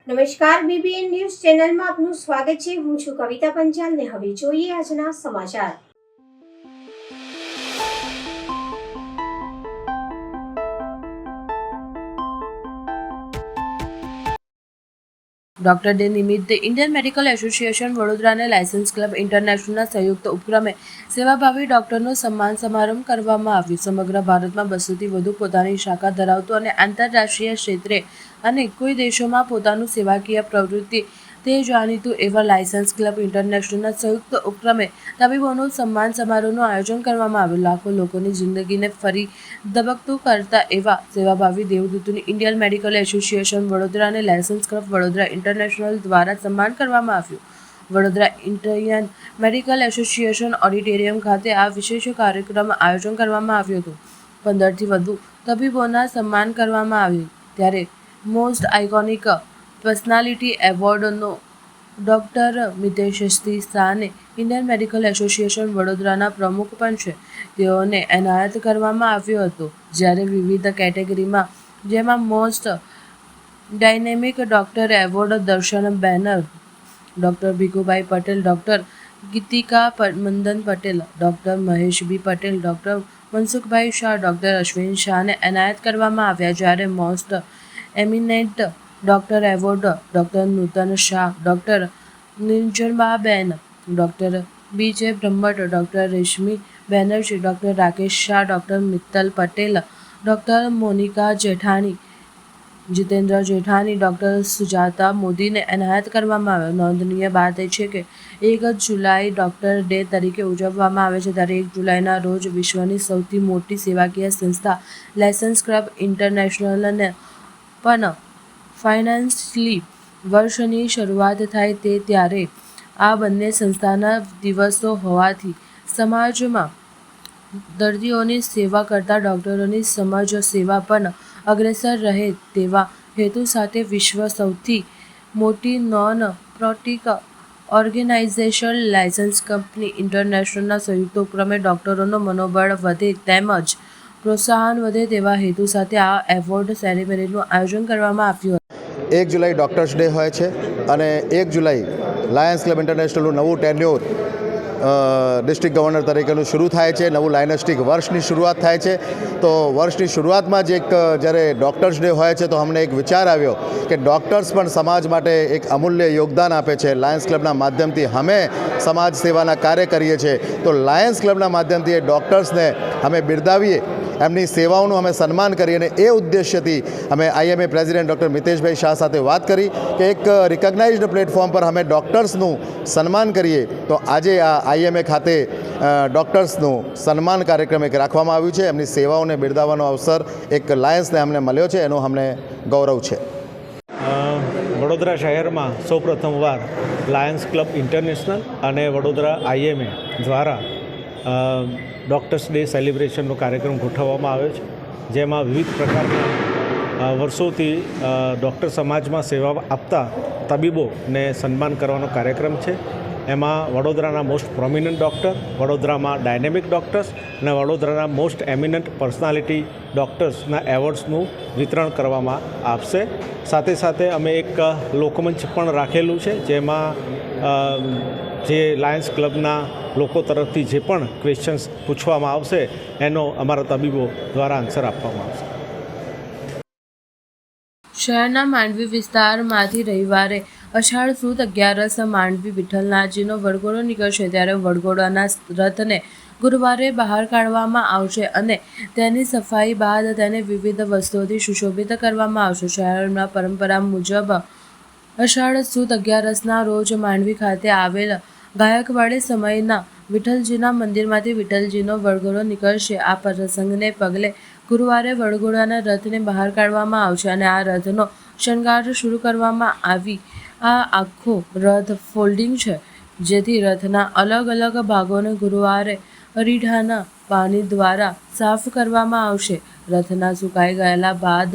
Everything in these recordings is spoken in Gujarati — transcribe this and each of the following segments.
નમસ્કાર, બીબીએન ન્યૂઝ ચેનલમાં આપનું સ્વાગત છે. હું છું કવિતા પંચાલ ને હવે જોઈએ આજના સમાચાર. ડોક્ટર ડે નિમિત્તે ઇન્ડિયન મેડિકલ એસોસિએશન વડોદરા અને લાયસન્સ ક્લબ ઇન્ટરનેશનલના સંયુક્ત ઉપક્રમે સેવાભાવી ડોક્ટરનો સન્માન સમારંભ કરવામાં આવ્યો. સમગ્ર ભારતમાં 200થી વધુ પોતાની શાખા ધરાવતું અને આંતરરાષ્ટ્રીય ક્ષેત્રે અને કોઈ દેશોમાં પોતાનું સેવાકીય પ્રવૃત્તિ તે જાણીતું એવા લાયસન્સ ક્લબ ઇન્ટરનેશનલના સંયુક્ત ઉપક્રમે તબીબોનું સન્માન સમારોહનું આયોજન કરવામાં આવ્યું. લાખો લોકોની જિંદગીને ફરી ધબકતું કરતા એવા સેવાભાવી દેવદૂતોની ઇન્ડિયન મેડિકલ એસોસિએશન વડોદરા અને લાયસન્સ ક્લબ વડોદરા ઇન્ટરનેશનલ દ્વારા સન્માન કરવામાં આવ્યું. Vadodara Indian medical association auditorium ખાતે આ વિશેષ કાર્યક્રમ આયોજન કરવામાં આવ્યું હતું. 15થી વધુ તબીબોના સન્માન કરવામાં આવ્યું. ત્યારે મોસ્ટ આઇકોનિક પર્સનાલિટી એવોર્ડનો ડૉક્ટર મિતેશસિંહ શાહને ઇન્ડિયન મેડિકલ એસોસિએશન વડોદરાના પ્રમુખ પણ છે તેઓને એનાયત કરવામાં આવ્યો હતો. જ્યારે વિવિધ કેટેગરીમાં જેમાં most dynamic doctor award Darshan Banner, doctor Bhikhubhai Patel, doctor Gitika Mandan Patel, doctor મહેશબી પટેલ, ડૉક્ટર મનસુખભાઈ શાહ, ડૉક્ટર અશ્વિન શાહને એનાયત કરવામાં આવ્યા. જ્યારે most eminent doctor award doctor Nutan Shah, doctor નિર્જનબાબેન, ડૉક્ટર બીજે બ્રહ્મટ, doctor Reshmi Banerjee, doctor Rakesh Shah, doctor Mittal Patel, doctor Monika Jethani, Jitendra જેઠાણી, ડૉક્ટર સુજાતા મોદીને એનાયત કરવામાં આવ્યો. નોંધનીય વાત એ છે કે 1 જુલાઈ ડૉક્ટર ડે તરીકે ઉજવવામાં આવે છે. ત્યારે 1 જુલાઈના રોજ વિશ્વની સૌથી મોટી સેવાકીય સંસ્થા લાયસન્સ ક્લબ ઇન્ટરનેશનલને પણ ફાઇનાન્શિયલી વર્ષની શરૂઆત થાય તે ત્યારે આ બંને સંસ્થાના દિવસો હોવાથી સમાજમાં દર્દીઓની સેવા કરતા ડૉક્ટરોની સમજ સેવા પણ અગ્રેસર રહે તેવા હેતુ સાથે વિશ્વ સૌથી મોટી non profit organisation licence company ઇન્ટરનેશનલના સંયુક્ત ઉપક્રમે ડૉક્ટરોનું મનોબળ વધે તેમજ પ્રોત્સાહન વધે તેવા હેતુ સાથે આ એવોર્ડ સેરેમનીનું આયોજન કરવામાં આવ્યું. 1 જુલાઈ ડૉક્ટર્સ ડે હોય છે અને 1 જુલાઈ લાયન્સ ક્લબ ઇન્ટરનેશનલનું નવું ટેન્યોર ડિસ્ટ્રિક્ટ ગવર્નર તરીકેનું શરૂ થાય છે. નવું લાઇનેસ્ટિક વર્ષની શરૂઆત થાય છે. તો વર્ષની શરૂઆતમાં જ જ્યારે ડૉક્ટર્સ ડે હોય છે તો અમને એક વિચાર આવ્યો કે ડૉક્ટર્સ પણ સમાજ માટે એક અમૂલ્ય યોગદાન આપે છે. લાયન્સ ક્લબના માધ્યમથી અમે સમાજ સેવાના કાર્ય કરીએ છીએ તો લાયન્સ ક્લબના માધ્યમથી એ ડૉક્ટર્સને અમે બિરદાવીએ, એમની સેવાઓનું અમે સન્માન કરીએ અને એ ઉદ્દેશ્યથી અમે આઈએમએ પ્રેસિડેન્ટ ડૉક્ટર મિતેશભાઈ શાહ સાથે વાત કરી કે એક રિકગ્નાઇઝ્ડ પ્લેટફોર્મ પર અમે ડૉક્ટર્સનું સન્માન કરીએ. તો આજે આ આઈએમએ ખાતે ડૉક્ટર્સનું સન્માન કાર્યક્રમ એક રાખવામાં આવ્યું છે. એમની સેવાઓને બિરદાવવાનો અવસર એક લાયન્સને અમને મળ્યો છે, એનું અમને ગૌરવ છે. વડોદરા શહેરમાં સૌપ્રથમવાર લાયન્સ ક્લબ ઇન્ટરનેશનલ અને વડોદરા આઈએમએ દ્વારા ડૉક્ટર્સ ડે સેલિબ્રેશનનો કાર્યક્રમ ગોઠવવામાં આવ્યો છે. જેમાં વિવિધ પ્રકારના વર્ષોથી ડૉક્ટર સમાજમાં સેવા આપતા તબીબોને સન્માન કરવાનો કાર્યક્રમ છે. એમાં વડોદરાના મોસ્ટ પ્રોમિનન્ટ ડૉક્ટર, વડોદરામાં ડાયનેમિક ડૉક્ટર્સ અને વડોદરાના મોસ્ટ એમિનન્ટ પર્સનાલિટી ડૉક્ટર્સના એવોર્ડ્સનું વિતરણ કરવામાં આવશે. સાથે સાથે અમે એક લોકમંચ પણ રાખેલું છે જેમાં જે લાયન્સ ક્લબના લોકો તરફથી જે પણ ક્વેશ્ચન્સ પૂછવામાં આવશે એનો અમારા તબીબો દ્વારા આન્સર આપવામાં આવશે. શહેરના માંડવી વિસ્તારમાંથી રવિવારે અષાઢ સુદ 11 માંડવી વિઠ્ઠલનાથજીનો વડઘોડો નીકળશે. ત્યારે વડઘોડાના રથને ગુરુવારે બહાર કાઢવામાં આવશે અને તેની સફાઈ બાદ તેને વિવિધ વસ્તુઓથી સુશોભિત કરવામાં આવશે. શહેરના પરંપરા મુજબ અષાઢ સુદ 11ના રોજ માંડવી ખાતે આવેલ ગાયકવાડી સમયના વિઠ્ઠલજીના મંદિરમાંથી વિઠ્ઠલજીનો વડઘોડો નીકળશે. આ પ્રસંગને પગલે ગુરુવારે વડઘોડાના રથને બહાર કાઢવામાં આવશે અને આ રથનો શણગાર શરૂ કરવામાં આવી. આ આખો રથ ફોલ્ડિંગ છે જેથી રથના અલગ અલગ ભાગોને ગુરુવારે અરીઠાના પાણી દ્વારા સાફ કરવામાં આવશે. રથના સુકાઈ ગયેલા બાદ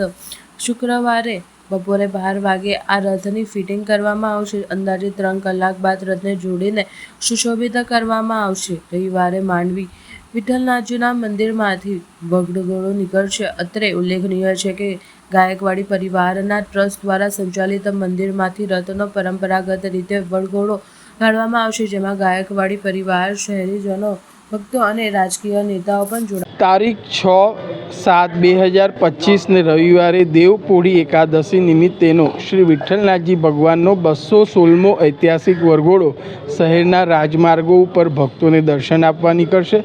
શુક્રવારે બપોરે 12 વાગે આ રથની ફિટિંગ કરવામાં આવશે. અંદાજે 3 કલાક બાદ રથને જોડીને સુશોભિત કરવામાં આવશે. રવિવારે માંડવી વિઠ્ઠલનાથજીના મંદિરમાંથી વગડગોળો નીકળશે. અત્રે ઉલ્લેખનીય છે કે ગાયકવાડી પરિવારના ટ્રસ્ટ દ્વારા સંચાલિત મંદિરમાંથી રથનો પરંપરાગત રીતે વડઘોડો કાઢવામાં આવશે, જેમાં ગાયકવાડી પરિવાર, શહેરીજનો, ભક્તો અને રાજકીય નેતાઓ પણ જોડાયા. તારીખ 6/7/2025ને રવિવારે દેવપોઢી એકાદશી નિમિત્તેનો શ્રી વિઠ્ઠલનાથજી ભગવાનનો 216મો ઐતિહાસિક વરઘોડો શહેરના રાજમાર્ગો ઉપર ભક્તોને દર્શન આપવા નીકળશે.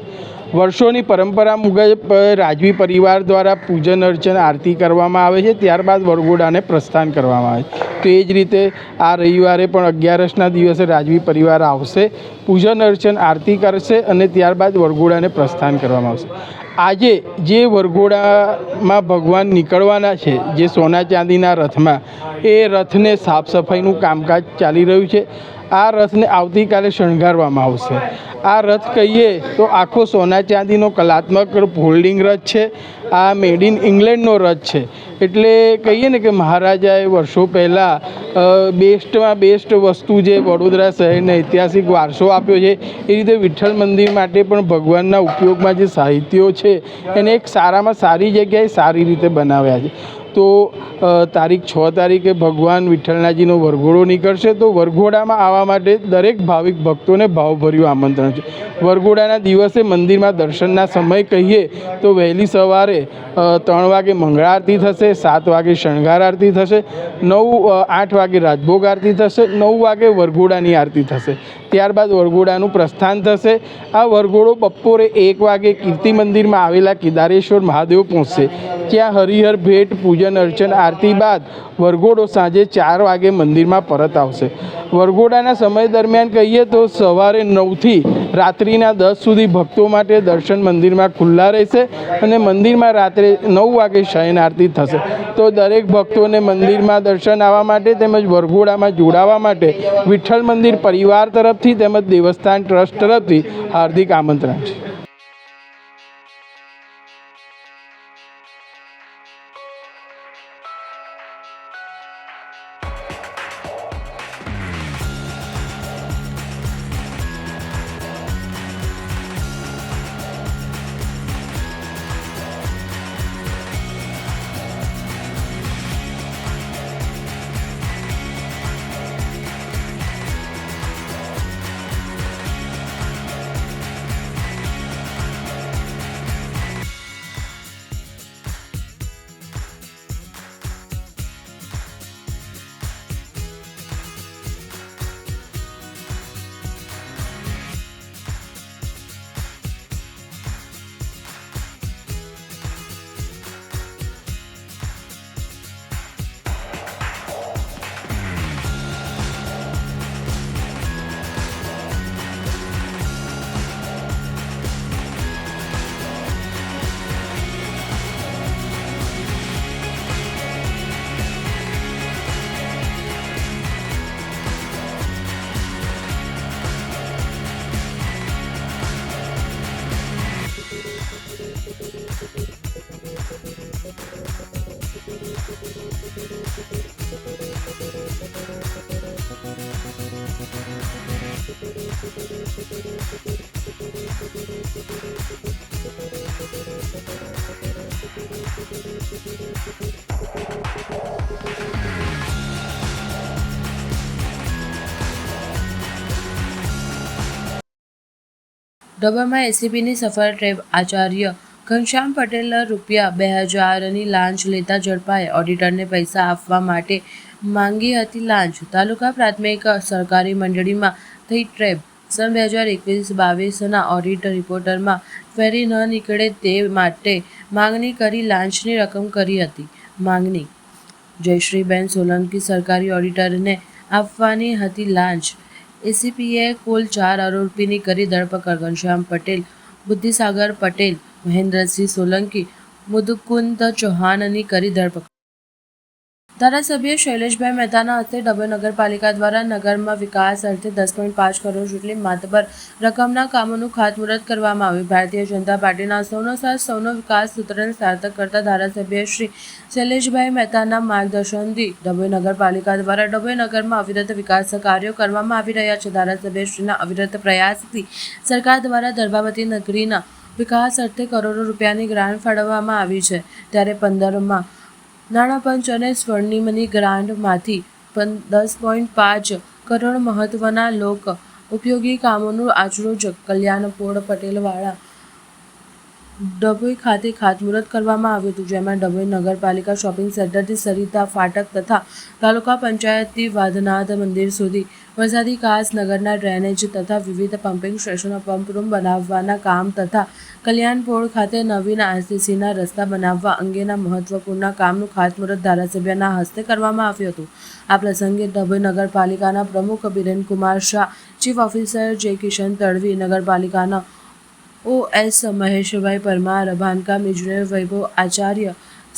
વર્ષોની પરંપરા મુજબ રાજવી પરિવાર દ્વારા પૂજન અર્ચન આરતી કરવામાં આવે છે, ત્યારબાદ વરઘોડાને પ્રસ્થાન કરવામાં આવે છે. તો એ જ રીતે આ રવિવારે પણ 11ના દિવસે રાજવી પરિવાર આવશે, પૂજન અર્ચન આરતી કરશે અને ત્યારબાદ વરઘોડાને પ્રસ્થાન કરવામાં આવશે. આજે જે વરઘોડામાં ભગવાન નીકળવાના છે, જે સોના ચાંદીના રથમાં, એ રથને સાફ સફાઈનું કામકાજ ચાલી રહ્યું છે. આ રથને આવતીકાલે શણગારવામાં આવશે. આ રથ કહીએ તો આખો સોના ચાંદીનો કલાત્મક ફોલ્ડિંગ રથ છે. આ મેડ ઇન ઇંગ્લેન્ડનો રથ છે. એટલે કહીએ ને કે મહારાજાએ વર્ષો પહેલાં બેસ્ટમાં બેસ્ટ વસ્તુ જે વડોદરા શહેરને ઐતિહાસિક વારસો આપ્યો છે, એ રીતે વિઠ્ઠલ મંદિર માટે પણ ભગવાનના ઉપયોગમાં જે સાહિત્યો છે એને એક સારામાં સારી જગ્યાએ સારી રીતે બનાવ્યા છે. તો તારીખ 6 તારીખે ભગવાન વિઠ્ઠલનાથજીનો વરઘોડો નીકળશે. તો વરઘોડામાં આવવા માટે દરેક ભાવિક ભક્તોને ભાવભર્યું આમંત્રણ છે. વરઘોડાના દિવસે મંદિરમાં દર્શનના સમય કહીએ તો વહેલી સવારે 3 વાગે મંગળા આરતી થશે, 7 વાગે શણગાર આરતી થશે, 8 વાગે રાજભોગ આરતી થશે, 9 વાગે વરઘોડાની આરતી થશે. ત્યારબાદ વરઘોડાનું પ્રસ્થાન થશે. આ વરઘોડો બપોરે 1 વાગે કીર્તિ મંદિરમાં આવેલા કેદારેશ્વર મહાદેવ પહોંચશે. ત્યાં હરિહર ભેટ, પૂજન અર્ચન આરતી બાદ વરઘોડો સાંજે 4 વાગે મંદિરમાં પરત આવશે. વરઘોડાના સમય દરમિયાન કહીએ તો સવારે 9થી રાત્રિના 10 સુધી ભક્તો માટે દર્શન મંદિરમાં ખુલ્લા રહેશે અને મંદિરમાં રાત્રે 9 વાગે શયન આરતી થશે. તો દરેક ભક્તોને મંદિરમાં દર્શન આવવા માટે તેમજ વરઘોડામાં જોડાવા માટે વિઠ્ઠલ મંદિર પરિવાર તરફથી તેમજ દેવસ્થાન ટ્રસ્ટ તરફથી હાર્દિક આમંત્રણ છે. ડબામાં એસીબીની સફળ ટ્રેપ આચાર્ય ઘનશ્યામ પટેલ ₹2000ની લાંચ લેતા ઝડપાયા. ઓડિટરને પૈસા આપવા માટે માંગી હતી લાંચ. તાલુકા પ્રાથમિક સરકારી મંડળીમાં થઈ ટ્રેપ. સન 2021-22ના ઓડિટ રિપોર્ટમાં ફેરી ન નીકળે તે માટે માંગણી કરી લાંચની રકમ કરી હતી. માંગણી જયશ્રીબેન સોલંકી સરકારી ઓડિટરને આપવાની હતી લાંચ. એસીપીએ કુલ 4 આરોપીની કરી ધરપકડ. ઘનશ્યામ પટેલ, બુદ્ધિસાગર પટેલ, મહેન્દ્રસિંહ સોલંકી, મુદુકુંદ ચૌહાણની કરી ધરપકડ. ધારાસભ્ય શૈલેષભાઈ મહેતાના હસ્તે ડભોઈ નગરપાલિકા દ્વારા નગરમાં વિકાસ અર્થે 10.5 કરોડ જેટલી માતબર રકમના કામોનું ખાતમુહૂર્ત કરવામાં આવ્યું. ભારતીય જનતા પાર્ટીના સૌનો સાથ સૌનો વિકાસ સૂત્રને સાર્થક કરતા ધારાસભ્ય શ્રી શૈલેષભાઈ મહેતાના માર્ગદર્શનથી ડભોઈ નગરપાલિકા દ્વારા ડભોઈ નગરમાં અવિરત વિકાસ કાર્યો કરવામાં આવી રહ્યા છે. ધારાસભ્યશ્રીના અવિરત પ્રયાસથી સરકાર દ્વારા દર્ભાવતી નગરીના વિકાસ અર્થે કરોડો રૂપિયાની ગ્રાન્ટ ફાળવવામાં આવી છે. ત્યારે 15માં નાણાં પંચ અને સ્વર્ણિમની ગ્રાન્ટમાંથી 10.5 કરોડ મહત્વના લોક ઉપયોગી કામોનું આજરોજ કલ્યાણપોળ પટેલવાડા ડભોઈ ખાતે ખાતમુહૂર્ત કરવામાં આવ્યું હતું. જેમાં ડભોઈ નગરપાલિકા શોપિંગ સેન્ટરથી સરિતા ફાટક તથા તાલુકા પંચાયતથી વાધનાથ મંદિર સુધી વરસાદી કાસ, નગરના ડ્રેનેજ તથા વિવિધ પમ્પિંગ સ્ટેશનો, પંપ રૂમ બનાવવાના કામ તથા કલ્યાણપોળ ખાતે નવીન આરસીસીના રસ્તા બનાવવા અંગેના મહત્વપૂર્ણ કામનું ખાતમુહૂર્ત ધારાસભ્યના હસ્તે કરવામાં આવ્યું હતું. આ પ્રસંગે ડભોઈ નગરપાલિકાના પ્રમુખ બિરેનકુમાર શાહ, ચીફ ઓફિસર જે કિશન તડવી, નગરપાલિકાના OS મહેશભાઈ પરમાર, બાંધકામ ઇજનેર વૈભવ આચાર્ય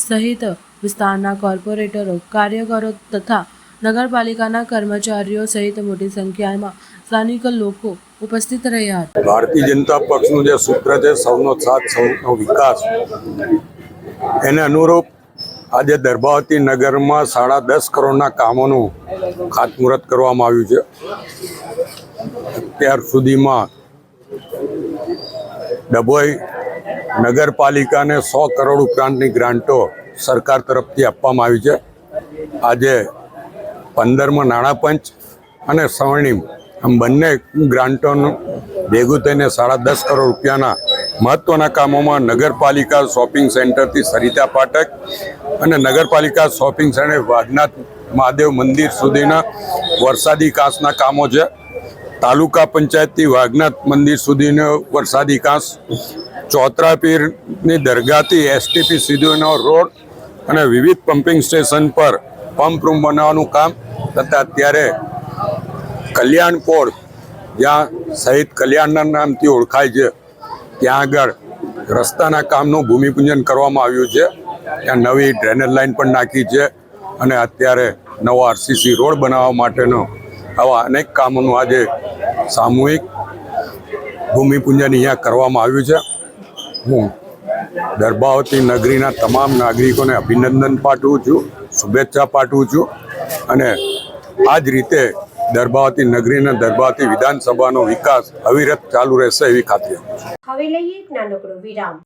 સહિત વિસ્તારના કોર્પોરેટરો, કાર્યકરો તથા નગરપાલિકાના કર્મચારીઓ સહિત મોટી સંખ્યામાં સ્થાનિક લોકો ઉપસ્થિત રહ્યા હતા. ભારતીય જનતા પક્ષનું જે સૂત્ર છે સૌનો સાથ સૌનો વિકાસ, એને અનુરૂપ આજે દર્ભાવતી નગરમાં 10.5 કરોડના કામોનું ખાતમુહૂર્ત કરવામાં આવ્યું છે. અત્યાર સુધીમાં ડભોઈ નગરપાલિકાને 100 કરોડ ઉપરાંતની ગ્રાન્ટો સરકાર તરફથી આપવામાં આવી છે. આજે 15માં નાણાં પંચ અને સ્વર્ણિમ આમ બંને ગ્રાન્ટોનું ભેગું થઈને 10.5 કરોડ રૂપિયાના મહત્ત્વના કામોમાં નગરપાલિકા શોપિંગ સેન્ટરથી સરિતા ફાટક અને નગરપાલિકા શોપિંગ સેન્ટર વાઘનાથ મહાદેવ મંદિર સુધીના વરસાદી કાંસના કામો છે. તાલુકા પંચાયતથી વાઘનાથ મંદિર સુધીનો વરસાદી કાંસ, ચોતરા પીરની દરગાહથી STP સુધીનો રોડ અને વિવિધ પમ્પિંગ સ્ટેશન પર પંપ રૂમ બનાવવાનું કામ તથા અત્યારે કલ્યાણપોળ, જ્યાં શહીદ કલ્યાણના નામથી ઓળખાય છે, ત્યાં આગળ રસ્તાના કામનું ભૂમિપૂજન કરવામાં આવ્યું છે. ત્યાં નવી ડ્રેનેજ લાઇન પણ નાખી છે અને અત્યારે નવો RCC રોડ બનાવવા માટેનો આવા અનેક કામોનું આજે સામૂહિક ભૂમિપૂજન અહીંયા કરવામાં આવ્યું છે. હું દર્ભાવતી નગરીના તમામ નાગરિકોને અભિનંદન પાઠવું છું, શુભેચ્છા પાઠવું છું અને આ જ રીતે દર્ભાવતી નગરીના દર્ભાવતી વિધાનસભાનો વિકાસ અવિરત ચાલુ રહેશે એવી ખાતરી આપું છું. હવે લઈએ એક નાનકડો વિરામ.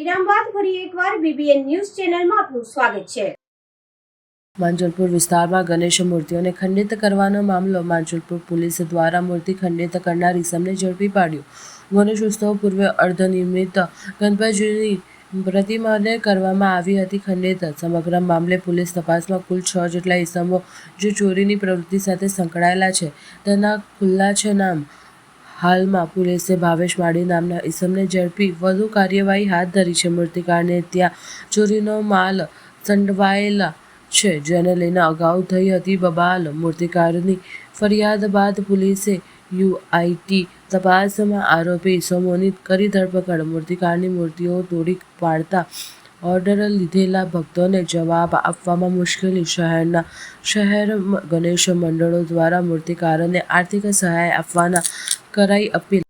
વિરામ બાદ ફરી એકવાર BBN ન્યૂઝ ચેનલમાં આપનું સ્વાગત છે. માંજલપુર વિસ્તારમાં ગણેશ મૂર્તિઓને ખંડિત કરવાનો મામલો. માંજલપુર પોલીસ દ્વારા મૂર્તિ ખંડિત કરનાર ઇસમને ઝડપી પાડ્યો. ગણેશ ઉત્સવ પૂર્વે અર્ધનિર્મિત ગણપતિજીની પ્રતિમાને કરવામાં આવી હતી ખંડિત. સમગ્ર મામલે પોલીસ તપાસમાં કુલ 6 જેટલા ઇસમો જે ચોરીની પ્રવૃત્તિ સાથે સંકળાયેલા છે તેના ખુલ્લા છે નામ. હાલમાં પોલીસે ભાવેશ માળી નામના ઇસમને ઝડપી વધુ કાર્યવાહી હાથ ધરી છે. મૂર્તિકારને ત્યાં ચોરીનો માલ સંડવાયેલા છે જેને લઈને અગાઉ થઈ હતી બબાલ. મૂર્તિકારની ફરિયાદ બાદ પોલીસે યુઆઈટી તપાસમાં આરોપી ઇસમોની કરી ધરપકડ. મૂર્તિકારની મૂર્તિઓ તોડી પાડતા ઓર્ડર લીધેલા ભક્તોને જવાબ આપવામાં મુશ્કેલી. શહેર ગણેશ મંડળો દ્વારા મૂર્તિકારોને આર્થિક સહાય આપવાના કરાઈ અપીલ.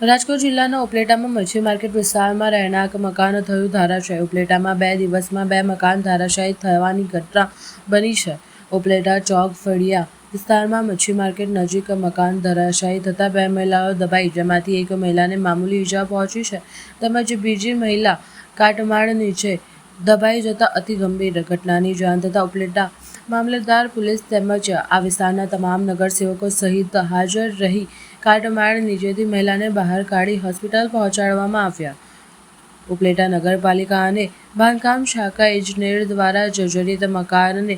રાજકોટ જિલ્લાના ઉપલેટામાં મચ્છી માર્કેટ વિસ્તારમાં રહેણાંક મકાન થયું ધરાશાયી. ઉપલેટામાં 2 દિવસમાં 2 મકાન ધરાશાયી થવાની ઘટના બની છે. ઉપલેટા ચોક ફળિયા વિસ્તારમાં મચ્છી માર્કેટ નજીક મકાન ધરાશાયી થતાં 2 મહિલાઓ દબાઈ, જેમાંથી એક મહિલાને મામૂલી ઈજા પહોંચી છે તેમજ બીજી મહિલા કાટમાળ નીચે દબાઈ જતાં અતિ ગંભીર. ઘટનાની જાણ થતાં ઉપલેટા મામલતદાર, પોલીસ તેમજ આ વિસ્તારના તમામ નગરસેવકો સહિત હાજર રહી કાટમાળ નીચેથી મહિલાને બહાર કાઢી હોસ્પિટલ પહોંચાડવામાં આવ્યા. ઉપલેટા નગરપાલિકા અને બાંધકામ શાખા ઇજનેર દ્વારા જર્જરિત મકાનને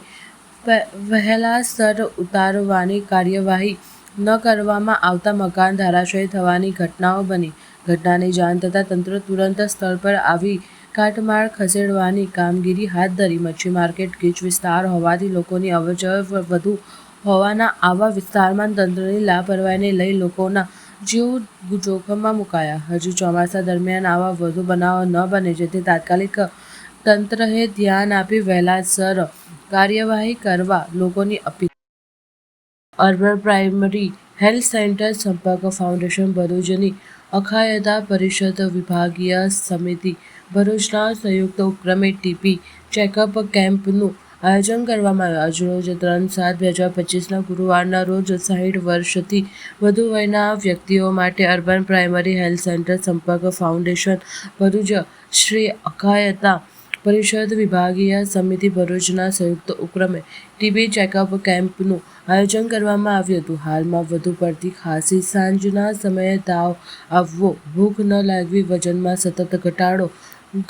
વહેલાસર ઉતારવાની કાર્યવાહી ન કરવામાં આવતા મકાન ધરાશાયી થવાની ઘટનાઓ બની. ઘટનાની જાણ થતાં તંત્ર તુરંત સ્થળ પર આવી કાટમાળ ખસેડવાની કામગીરી હાથ ધરી. મચ્છી માર્કેટ ગીચ વિસ્તાર હોવાથી લોકોની અવરજવર વધુ હોવાના આવા વિસ્તારમાં તંત્રની લાપરવાહીને લઈ લોકોના જીવ જોખમમાં મુકાયા. હજુ ચોમાસા દરમિયાન આવા વધુ બનાવો ન બને, જેથી તાત્કાલિક તંત્રએ ધ્યાન આપી વહેલાસર કાર્યવાહી કરવા લોકોની appeal. Urban primary health centre સંપર્ક ફાઉન્ડેશન ભરૂચની અખાયતા પરિષદ વિભાગીય સમિતિ ભરૂચના સંયુક્ત ઉપક્રમે ટીબી ચેકઅપ કેમ્પનું આયોજન કરવામાં આવ્યું. આજરોજ 3/7/2025ના ગુરુવારના રોજ 60 વર્ષથી વધુ વયના વ્યક્તિઓ માટે અર્બન પ્રાઇમરી હેલ્થ સેન્ટર સંપર્ક ફાઉન્ડેશન ભરૂચ શ્રી અખાયતા પરિષદ વિભાગીય સમિતિ ભરૂચના સંયુક્ત ઉપક્રમે ટીબી ચેકઅપ કેમ્પનું આયોજન કરવામાં આવ્યું હતું. હાલમાં વધુ પડતી ખાંસી, સાંજના સમયે તાવ આવવો, ભૂખ ન લાગવી, વજનમાં સતત ઘટાડો,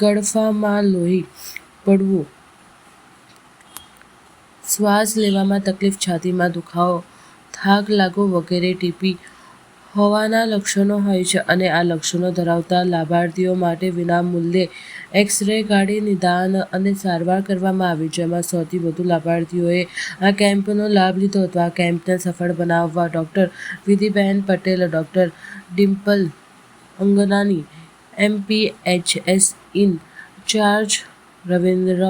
ગળફામાં લોહી પડવું, શ્વાસ લેવામાં તકલીફ, છાતીમાં દુખાવો, થાક લાગવો વગેરે ટીબી હોવાના લક્ષણો હોય છે અને આ લક્ષણો ધરાવતા લાભાર્થીઓ માટે વિનામૂલ્યે એક્સ-રે કાઢી નિદાન અને સારવાર કરવામાં આવી, જેમાં 100થી વધુ લાભાર્થીઓએ આ કેમ્પનો લાભ લીધો હતો. આ કેમ્પને સફળ બનાવવા doctor Vidhiben Patel, doctor Dimple Angnani, MPHS incharge Ravindra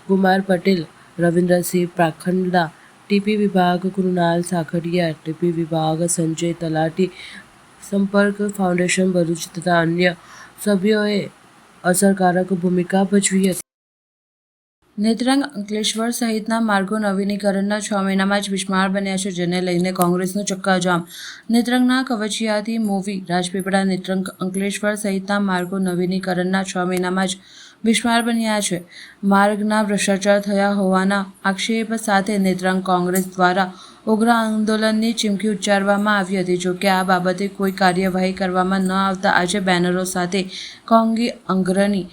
Kumar Patel, Ravindrasinh Pakhanda, TP વિભાગ કૃણાલ સાખરિયા, ટીપી વિભાગ સંજય તલાટી, સંપર્ક ફાઉન્ડેશન ભરૂચ તથા અન્ય સભ્યોએ અસરકારક ભૂમિકા ભજવી હતી. નેત્રંગ અંકલેશ્વર સહિતના માર્ગો નવીનીકરણના 6 મહિનામાં જ બિસ્માર બન્યા છે, જેને લઈને કોંગ્રેસનો ચક્કાજામ. નેત્રંગના કવચિયાથી મોવી, રાજપીપળા, નેત્રંગ અંકલેશ્વર સહિતના માર્ગો નવીનીકરણના 6 મહિનામાં જ બિસ્માર બન્યા છે. માર્ગના ભ્રષ્ટાચાર થયા હોવાના આક્ષેપ સાથે નેત્રંગ કોંગ્રેસ દ્વારા ઉગ્ર આંદોલનની ચીમકી ઉચ્ચારવામાં આવી હતી. જોકે આ બાબતે કોઈ કાર્યવાહી કરવામાં ન આવતા આજે બેનરો સાથે કોંગી અગ્રણી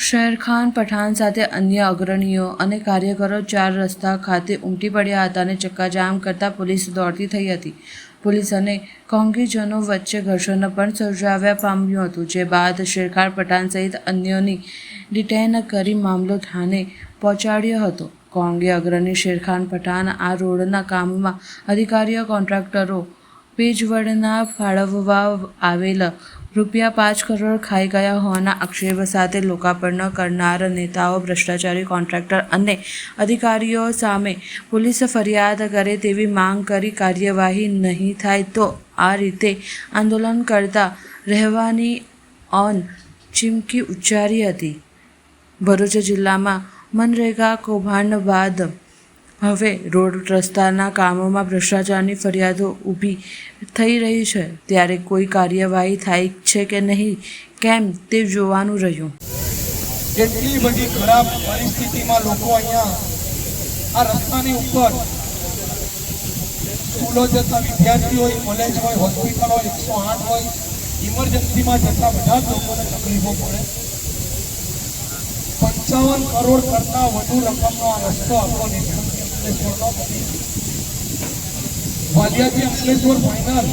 શેરખાન પઠાણ સાથે અન્ય અગ્રણીઓ અને કાર્યકરો 4 રસ્તા ખાતે ઉમટી પડ્યા હતા અને ચક્કાજામ કરતા પોલીસ દોડતી થઈ હતી. પોલીસ અને કોંગીજનો વચ્ચે ઘર્ષણ પણ સર્જાવા પામ્યું હતું, જે બાદ શેરખાન પઠાણ સહિત અન્યોની ડિટેન કરી મામલો થાને પહોંચાડ્યો હતો. કોંગી અગ્રણી શેરખાન પઠાણ આ રોડના કામમાં અધિકારીઓ, કોન્ટ્રાક્ટરો, પેજવડના ફાળવવા આવેલ ₹5 કરોડ ખાઈ ગયા હોવાના આક્ષેપ સાથે લોકાર્પણ કરનાર નેતાઓ, ભ્રષ્ટાચારી કોન્ટ્રાક્ટર અને અધિકારીઓ સામે પોલીસ ફરિયાદ કરે તેવી માંગ કરી કાર્યવાહી નહીં થાય તો આ રીતે આંદોલન કરતા રહેવાની ચીમકી ઉચ્ચારી હતી. ભરૂચ જિલ્લામાં મનરેગા કૌભાંડ બાદ હવે રોડ રસ્તાના કામોમાં ભ્રષ્ટાચારની ફરિયાદો ઊભી થઈ રહી છે, ત્યારે કોઈ કાર્યવાહી થાય છે કે નહીં, કેમ તે જોવાનું રહ્યું. એટલી બધી ખરાબ પરિસ્થિતિમાં લોકો અહીંયા આ રસ્તાની ઉપર સ્કૂલો જતા વિદ્યાર્થીઓ હોય, કોલેજ હોય, હોસ્પિટલ હોય, 108 હોય, ઇમરજન્સીમાં જતા બધા જ લોકોને તકલીફો પડે. 55 કરોડ કરતા વધુ રકમનો આ રસ્તો આપણો અંકલેશ્વરનો વાલિયાથી અંકલેશ્વર ફાઇનલ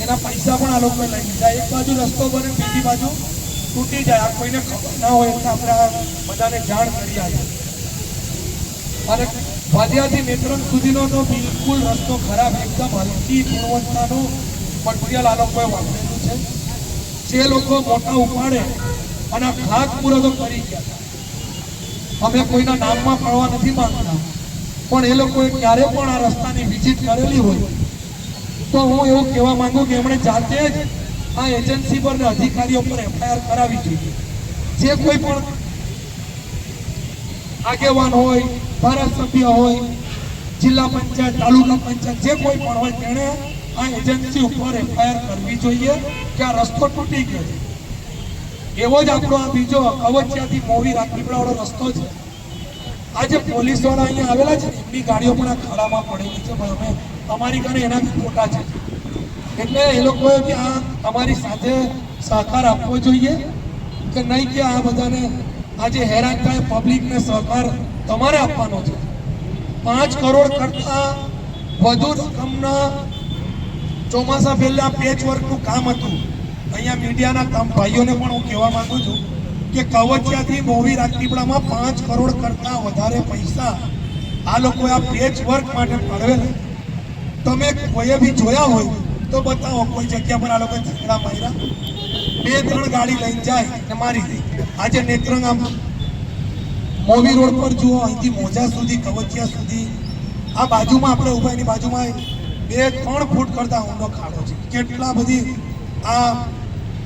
એના પૈસા પણ આ લોકોએ લઈ લીધા. એક બાજુ રસ્તો બને, બીજી બાજુ તૂટી જાય. આ કોઈને ખબર ના હોય એટલે આપણે આ બધાને જાણ કરી આવ્યા. અને વાલિયાથી નેત્રંગ સુધીનો તો બિલકુલ રસ્તો ખરાબ, એકદમ હલકી ગુણવત્તાનું મટીરિયલ આ લોકોએ વાપરેલું છે. જે લોકો મોટા ઉપાડે અને આ ખાતમુહૂર્તો કરી ગયા. અમે કોઈના નામમાં પડવા નથી માંગતા, પણ એ લોકોએ ક્યારે પણ આ રસ્તાની વિઝિટ કરેલી હોય તો હું એવું કહેવા માંગુ કે એમણે જાતે જ આ એજન્સી પર અધિકારીઓ પર FIR કરાવી જોઈએ. જે કોઈ પણ આગેવાન હોય, ધારાસભ્ય હોય, જિલ્લા પંચાયત, તાલુકા પંચાયત, જે કોઈ પણ હોય તેણે આ એજન્સી ઉપર FIR કરવી જોઈએ કે આ રસ્તો તૂટી ગયો છે. એવો જ આપણો આ બીજો કવચિયાથી મોવી રાખીપડાવાળો રસ્તો છે. આજે પોલીસ વાળા અહીંયા આવેલા છે, એમની ગાડીઓ પણ આ ખાડામાં પડેલી છે, પણ અમે અમારી ઘરે એનાથી ખોટા છે. એટલે એ લોકોએ બી આ અમારી સાથે સહકાર આપવો જોઈએ કે નહીં કે આ બધાને આજે હેરાન થાય પબ્લિકને સહકાર તમારે આપવાનો છે. 5 કરોડ કરતા વધુ રકમના ચોમાસા પહેલા પેચ વર્કનું કામ હતું. અહીંયા મીડિયાના ભાઈઓને પણ હું કહેવા માંગુ છું કે કવચિયાથી મોવી રાખીપડામાં 5 કરોડ કરતા વધારે પૈસા આ લોકોએ આ પેચ વર્ક માટે ફાળવેલા. તમે કોઈએ બી જોયા હોય તો બતાવો કોઈ જગ્યા પર આ લોકોએ ઝઘડા માર્યા. 2-3 ગાડી લઈને જાય ને મારી દે. આજે નેત્રંગ આમ મોવી રોડ પર જુઓ, અહીંથી મોજા સુધી, કવચિયા સુધી, આ બાજુમાં આપણે ઉભા એની બાજુમાં 2-3 ફૂટ કરતા ઊંડો ખાડો છે. કેટલા બધી આ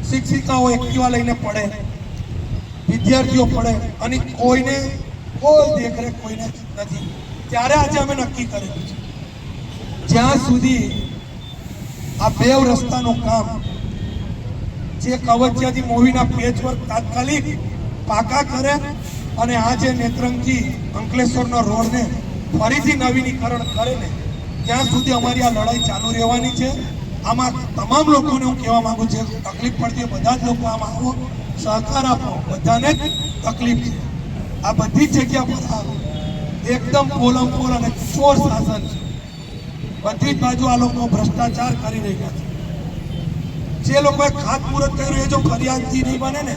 શિક્ષિકાઓ એક્ટિવા લઈને પડે, વિદ્યાર્થીઓ પડે અને કોઈને કોઈ દેખરેખ કોઈને નથી. ત્યારે આજે અમે નક્કી કરેલું છે જ્યાં સુધી આ બેવ રસ્તાનું કામ જે કવચિયાથી મોવીના પેચવર્ક તાત્કાલિક પાકા કરે અને આ જે નેત્રંગથી અંકલેશ્વરનો રોડને ફરીથી નવીનીકરણ કરે ને ત્યાં સુધી અમારી આ લડાઈ ચાલુ રહેવાની છે. આમાં તમામ લોકોને હું કહેવા માંગુ છું, તકલીફ પડતી બધા જ લોકો આમાં આવો, સહકાર આપો. બધાને જ તકલીફ છે. આ બધી જ જગ્યા પર એકદમ પોલમપોલ અને ચોર શાસન છે. બધી જ બાજુ આ લોકો ભ્રષ્ટાચાર કરી રહ્યા છે. જે લોકોએ ખાતમુહૂર્ત કર્યું એ જો ફરિયાદથી નહીં બને ને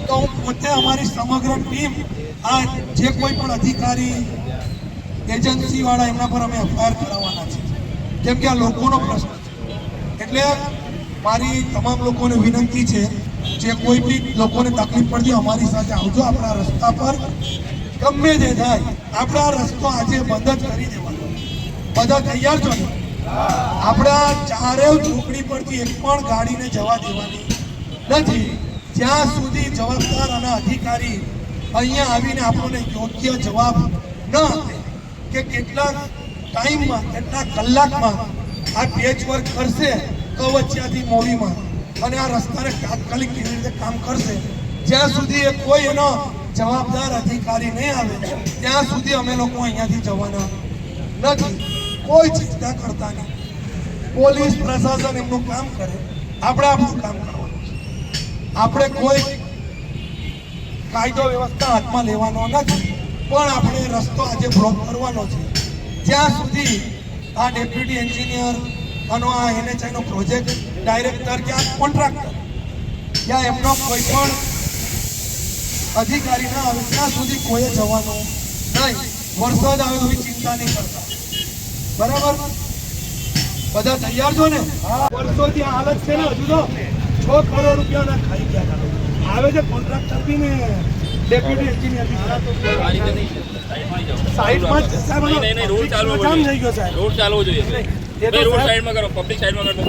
તો હું પોતે અમારી સમગ્ર ટીમ આ જે કોઈ પણ અધિકારી એજન્સી વાળા એમના પર અમે FIR કરાવવાના છે, કેમ કે આ લોકોનો પ્રશ્ન છે. એટલે મારી તમામ લોકોને વિનંતી છે, જે કોઈ બી લોકોને તકલીફ પડતી અમારી સાથે આવજો. આપણા રસ્તા પર ગમે તે થાય આપણે આ રસ્તો આજે બંધ જ કરી દેવાનો. બધા તૈયાર છો ને? આપણા ચારેય ઝૂંપડી પરથી એક પણ ગાડીને જવા દેવાની નથી જ્યાં સુધી જવાબદાર અને અધિકારી અહીંયા આવીને આપણને યોગ્ય જવાબ ન આપે કે કેટલા ટાઈમમાં, કેટલા કલાકમાં આ પેચ વર્ક કરશે કવચિયાથી મોવીમાં અને આ રસ્તાને તાત્કાલિક કેવી રીતે કામ કરશે. જ્યાં સુધી એ કોઈ એનો જવાબદાર અધિકારી નહીં આવે ત્યાં સુધી અમે લોકો અહીંયાથી જવાના નથી. કોઈ ચિંતા કરતા નહીં. પોલીસ પ્રશાસન એમનું કામ કરે, આપણે આપણું કામ કરવાનું છે. આપણે કોઈ કાયદો વ્યવસ્થા હાથમાં લેવાનો નથી, પણ આપણે રસ્તો આજે બ્લોક કરવાનો છે. જ્યાં સુધી આ ડેપ્યુટી એન્જિનિયર અને આ NHIનો પ્રોજેક્ટ ડાયરેક્ટર કે આ કોન્ટ્રાક્ટર યા એમનો કોઈ પણ અધિકારી ના આવે ત્યાં સુધી કોઈએ જવાનું નહીં. વરસાદ આવે તો ચિંતા નહીં કરતા. બરાબર? બધા તૈયાર છો ને? વર્ષોથી આ હાલત છે ને, હજુ તો 6 કરોડ રૂપિયાના ખાઈ ગયા આવે છે કોન્ટ્રાક્ટર બી ને ડેપ્યુટી એન્જિનિયર બી. સાઈડમાં જ સાહેબ રોડ ચાલવો જોઈએ. રોડ ચાલવો જોઈએ. રોડ સાઈડમાં કરો, પબ્લિક સાઈડમાં કરો.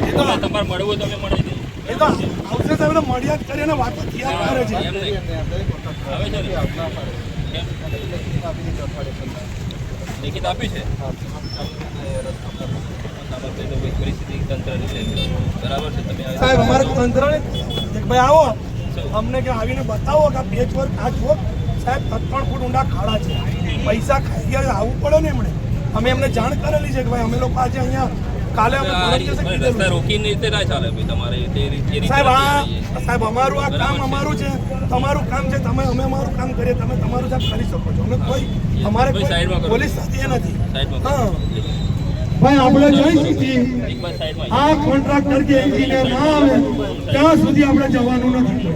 એ તો તમારે મળવું હોય તો અમે મળી દઈએ. એ તો આવશે સાહેબ મળ્યા જ કરીને વાતો થયા કરે છે. આવે છે ને? લેખિત આપ્યું છે. પરિસ્થિતિ તંત્રની છે. બરાબર છે. તમે સાહેબ અમારે તંત્રને ભાઈ આવો અમને કે આવીને બતાવો કે આ પેચ વર્ક આ જો સાહેબ 3 ફૂટ ઊંડા ખાડા છે, પૈસા ખાઈ ગયા, આવવું પડે ને એમણે. અમે એમને જાણ કરેલી છે કે ભાઈ અમે લોકો આજે અહીંયા કાલે અમે પરમ દિવસે કીધેલું. રોકીને રીતે ના ચાલે ભાઈ, તમારે સાહેબ અમારું આ કામ અમારું છે, તમારું કામ છે, અમે અમારું કામ કરીએ, તમે તમારું કામ કરી શકો છો. અમે કોઈ અમારે પોલીસ સાથે નથી. હા ભાઈ આપણે જઈ સુધી આ કોન્ટ્રાક્ટર કે એન્જિનિયર ના આવે ત્યાં સુધી આપણે જવાનું નથી.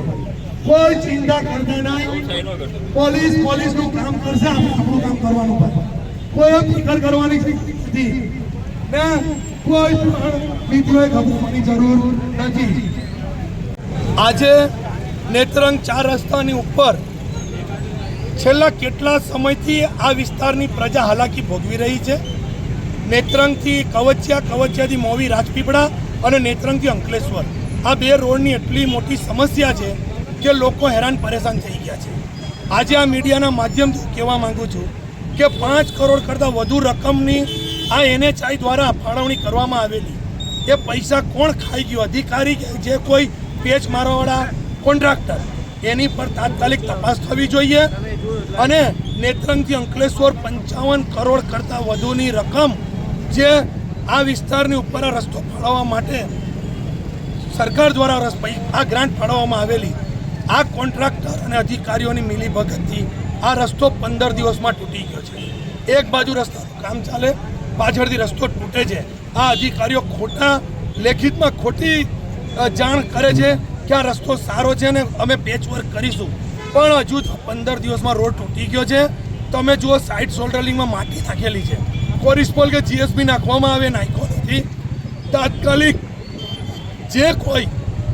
કોઈ ચિંતા કરતા નહીં. પોલીસનું કામ કરશે, આપણે આપણું કામ કરવાનું. કોઈ ફિકર કરવાની નથી ને કોઈ મિત્રોએ ગભરાવાની જરૂર નથી. આજે નેત્રંગ 4 રસ્તાની ઉપર છેલ્લા કેટલા સમયથી આ વિસ્તારની પ્રજા હાલાકી ભોગવી રહી છે. નેત્રંગથી કવચિયાથી મોવી રાજપીપળા અને નેત્રંગથી અંકલેશ્વર આ 2 રોડની એટલી મોટી સમસ્યા છે કે લોકો હેરાન પરેશાન થઈ ગયા છે. આજે આ મીડિયાના માધ્યમથી કહેવા માંગુ છું કે 5 કરોડ કરતાં વધુ રકમની આ NHI દ્વારા ફાળવણી કરવામાં આવેલી. એ પૈસા કોણ ખાઈ ગયું? અધિકારી કે જે કોઈ પેચ મારવાવાળા કોન્ટ્રાક્ટર, એની પર તાત્કાલિક તપાસ થવી જોઈએ. અને નેત્રંગથી અંકલેશ્વર 55 કરોડ કરતાં વધુની રકમ જે આ વિસ્તારની ઉપર આ રસ્તો ફાળવવા માટે સરકાર દ્વારા આ ગ્રાન્ટ ફાળવવામાં આવેલી, આ કોન્ટ્રાક્ટર અને અધિકારીઓની મિલીભગતથી આ રસ્તો 15 દિવસમાં તૂટી ગયો છે. એક બાજુ રસ્તાનું કામ ચાલે, પાછળથી રસ્તો તૂટે છે. આ અધિકારીઓ ખોટા લેખિતમાં ખોટી જાણ કરે છે કે આ રસ્તો સારો છે ને અમે પેચવર્ક કરીશું, પણ હજુ 15 દિવસમાં રોડ તૂટી ગયો છે. તમે જુઓ સાઇડ શોલ્ડરિંગમાં માટી નાખેલી છે, કોરિસ્પોલ કે GSB નાખવામાં આવે, નાખ્યો નથી. તાત્કાલિક જે કોઈ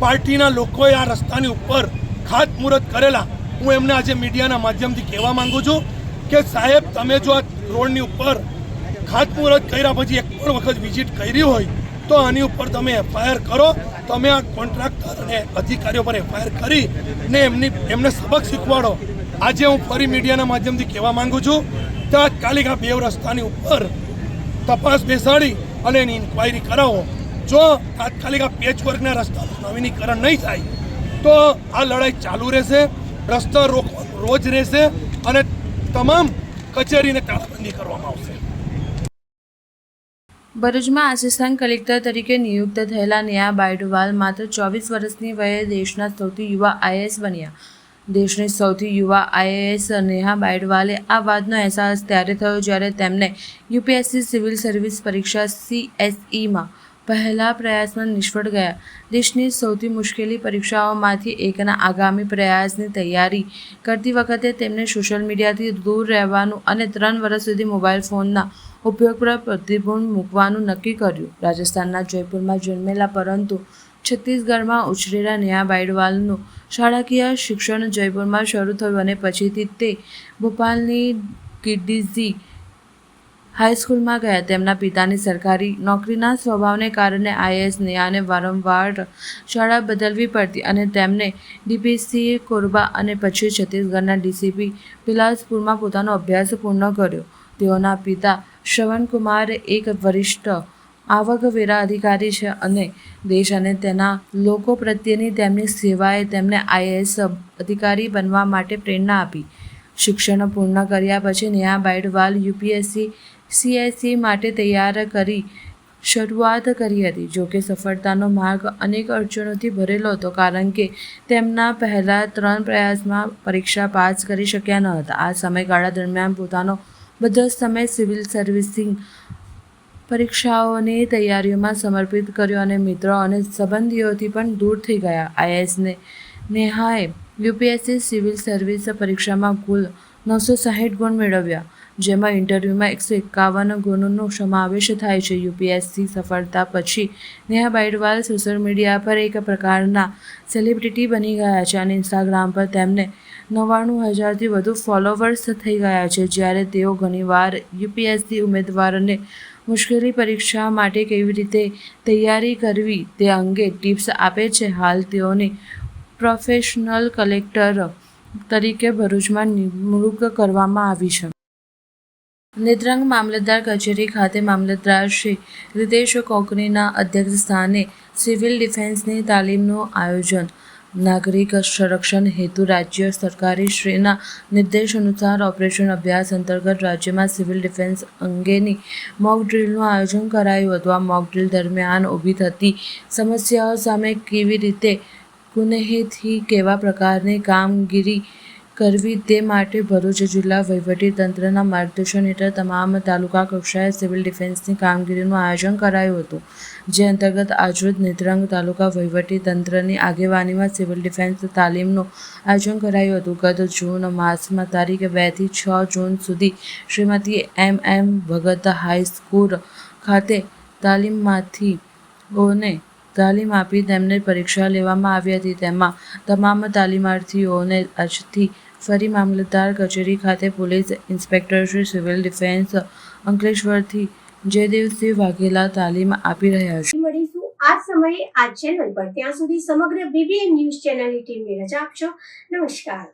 પાર્ટીના લોકોએ આ રસ્તાની ઉપર ખાતમુહૂર્ત કરેલા, હું એમને આજે મીડિયાના માધ્યમથી કહેવા માંગુ છું કે સાહેબ તમે જો આ રોડની ઉપર ખાતમુહૂર્ત કર્યા પછી એક પણ વખત વિઝિટ કરી હોય તો આની ઉપર તમે FIR કરો. તમે આ કોન્ટ્રાક્ટર અને અધિકારીઓ પર FIR કરી ને એમને સબક શીખવાડો. આજે હું ફરી મીડિયાના માધ્યમથી કહેવા માંગુ છું, તાત્કાલિક આ 2 રસ્તાની ઉપર તપાસ બેસાડી અને એની ઇન્ક્વાયરી કરાવો. જો તાત્કાલિક આ પેચવર્કના રસ્તાનું નવીનીકરણ નહીં થાય તો આ લડાઈ ચાલુ રહેશે, રસ્તા રોકવાનું રોજ રહેશે અને તમામ કચેરીને તાળાબંધી કરવામાં આવશે. ભરૂચમાં આસિસ્ટન્ટ કલેક્ટર તરીકે નિયુક્ત થયેલા નેહા બાયડવાલ માત્ર 24 વર્ષની વયે દેશના સૌથી યુવા IAS બન્યા. દેશની સૌથી યુવા IAS નેહા બાયડવાલે આ વાતનો અહેસાસ ત્યારે થયો જ્યારે તેમને UPSC સિવિલ સર્વિસ પરીક્ષા CSEમાં પહેલા પ્રયાસમાં નિષ્ફળ ગયા. દેશની સૌથી મુશ્કેલી પરીક્ષાઓમાંથી એકના આગામી પ્રયાસની તૈયારી કરતી વખતે તેમને સોશિયલ મીડિયાથી દૂર રહેવાનું અને 3 વર્ષ સુધી મોબાઈલ ફોનના ઉપયોગ પર પ્રતિબંધ મૂકવાનું નક્કી કર્યું. રાજસ્થાનના જયપુરમાં જન્મેલા પરંતુ છત્તીસગઢમાં ઉછરેલા નેહા બાયડવાલનું શાળાકીય શિક્ષણ જયપુરમાં શરૂ થયું અને પછીથી તે ભોપાલની કિડઝી હાઈસ્કૂલમાં ગયા. તેમના પિતાની સરકારી નોકરીના સ્વભાવને કારણે IAS નેહાને વારંવાર શાળા બદલવી પડતી અને તેમણે DPC કોરબા અને પછી છત્તીસગઢના DCP બિલાસપુરમાં પોતાનો અભ્યાસ પૂર્ણ કર્યો. તેઓના પિતા શ્રવણકુમાર એક વરિષ્ઠ આવકવેરા અધિકારી છે અને દેશ અને તેના લોકો પ્રત્યેની તેમની સેવાએ તેમને IAS અધિકારી બનવા માટે પ્રેરણા આપી. શિક્ષણ પૂર્ણ કર્યા પછી નેહા બાયડવાલ UPSC CSE માટે તૈયાર શરૂઆત કરી હતી. જોકે સફળતાનો માર્ગ અનેક અડચણોથી ભરેલો હતો કારણ કે તેમના પહેલા 3 પ્રયાસમાં પરીક્ષા પાસ કરી શક્યા ન હતા. આ સમયગાળા દરમિયાન પોતાનો બધો સમય સિવિલ સર્વિસિંગ પરીક્ષાઓની તૈયારીઓમાં સમર્પિત કર્યો અને મિત્રો અને સંબંધીઓથી પણ દૂર થઈ ગયા. IASને નેહાએ UPSC સિવિલ સર્વિસ પરીક્ષામાં કુલ 960 ગુણ મેળવ્યા, જેમાં ઇન્ટરવ્યૂમાં 151 ગુણનો સમાવેશ થાય છે. UPSC સફળતા પછી નેહા બાયડવાલ સોશિયલ મીડિયા પર એક પ્રકારના સેલિબ્રિટી બની ગયા છે અને ઇન્સ્ટાગ્રામ પર તેમને 99,000થી વધુ ફોલોવર્સ થઈ ગયા છે. જ્યારે તેઓ ઘણીવાર UPSC ઉમેદવારોને મુશ્કેલી પરીક્ષા માટે કેવી રીતે તૈયારી કરવી તે અંગે ટિપ્સ આપે છે. હાલ તેઓની પ્રોફેશનલ કલેક્ટર તરીકે ભરૂચમાં નિમણૂક કરવામાં આવી છે. નેત્રંગ મામલતદાર કચેરી ખાતે મામલતદાર શ્રી રીતેશ કોકણીના અધ્યક્ષ સ્થાને સિવિલ ડિફેન્સની તાલીમનું આયોજન. નાગરિક સંરક્ષણ હેતુ રાજ્ય સરકારી શ્રીના નિર્દેશ અનુસાર ઓપરેશન અભ્યાસ અંતર્ગત રાજ્યમાં સિવિલ ડિફેન્સ અંગેની મોક ડ્રીલનું આયોજન કરાયું હતું. આ મોક ડ્રીલ દરમિયાન ઊભી થતી સમસ્યાઓ સામે કેવી રીતે કુનેહથી કેવા પ્રકારની કામગીરી કરવી તે માટે ભરૂચ જિલ્લા વહીવટીતંત્રના માર્ગદર્શન હેઠળ તમામ તાલુકા કક્ષાએ સિવિલ ડિફેન્સની કામગીરીનું આયોજન કરાયું હતું. જે અંતર્ગત આજરોજ નેત્રંગ તાલુકા વહીવટીતંત્રની આગેવાનીમાં સિવિલ ડિફેન્સ તાલીમનું આયોજન કરાયું હતું. ગત જૂન માસમાં તારીખ 2 થી 6 જૂન સુધી શ્રીમતી MM ભગત હાઈસ્કૂલ ખાતે તાલીમાર્થીઓને તાલીમ આપી તેમને પરીક્ષા લેવામાં આવી હતી. તેમાં તમામ તાલીમાર્થીઓને આજથી ફરી મામલતદાર કચેરી ખાતે police inspector Shri civil defence અંકલેશ્વરથી જયદેવસિંહ વાઘેલા તાલીમ આપી રહ્યા છે. મળીશું આ સમયે આ ચેનલ પર. ત્યાં સુધી સમગ્ર BBN ન્યૂઝ ચેનલની ટીમને રજા આપશો. નમસ્કાર.